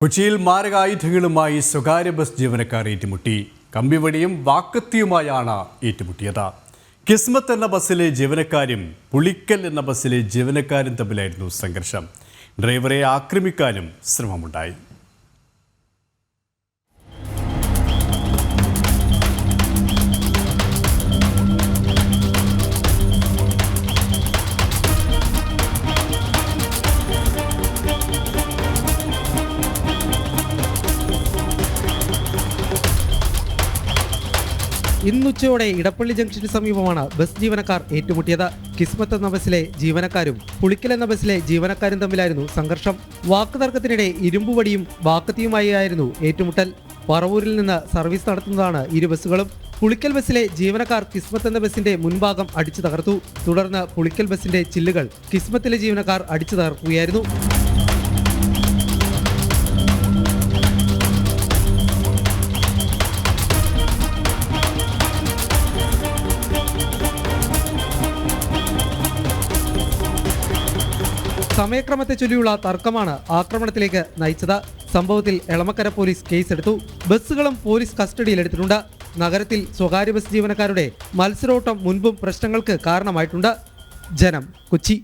കൊച്ചിയിൽ മാരകായുധങ്ങളുമായി സ്വകാര്യ ബസ് ജീവനക്കാർ ഏറ്റുമുട്ടി. കമ്പിവടിയും വാക്കത്തിയുമായാണ് ഏറ്റുമുട്ടിയത്. കിസ്മത്ത് എന്ന ബസ്സിലെ ജീവനക്കാരും പുളിക്കൽ എന്ന ബസ്സിലെ ജീവനക്കാരും തമ്മിലായിരുന്നു സംഘർഷം. ഡ്രൈവറെ ആക്രമിക്കാനും ശ്രമമുണ്ടായി. ഇന്നുച്ചയോടെ ഇടപ്പള്ളി ജംഗ്ഷന് സമീപമാണ് ബസ് ജീവനക്കാർ ഏറ്റുമുട്ടിയത്. കിസ്മത്ത് എന്ന ബസ്സിലെ ജീവനക്കാരും പുളിക്കൽ എന്ന ബസ്സിലെ ജീവനക്കാരും തമ്മിലായിരുന്നു സംഘർഷം. വാക്കുതർക്കത്തിനിടെ ഇരുമ്പുവടിയും വാക്കത്തിയുമായിരുന്നു ഏറ്റുമുട്ടൽ. പറവൂരിൽ നിന്ന് സർവീസ് നടത്തുന്നതാണ് ഇരു ബസ്സുകളും. പുളിക്കൽ ബസ്സിലെ ജീവനക്കാർ കിസ്മത്ത് എന്ന ബസിന്റെ മുൻഭാഗം അടിച്ചു തകർത്തു. തുടർന്ന് പുളിക്കൽ ബസിന്റെ ചില്ലുകൾ കിസ്മത്തിലെ ജീവനക്കാർ അടിച്ചു തകർക്കുകയായിരുന്നു. സമയക്രമത്തെ ചൊല്ലിയുള്ള തർക്കമാണ് ആക്രമണത്തിലേക്ക് നയിച്ചത്. സംഭവത്തിൽ എളമക്കര പോലീസ് കേസെടുത്തു. ബസ്സുകളും പോലീസ് കസ്റ്റഡിയിലെടുത്തിട്ടുണ്ട്. നഗരത്തിൽ സ്വകാര്യ ബസ് ജീവനക്കാരുടെ മത്സരോട്ടം മുൻപും പ്രശ്നങ്ങൾക്ക് കാരണമായിട്ടുണ്ട്. ജനം, കൊച്ചി.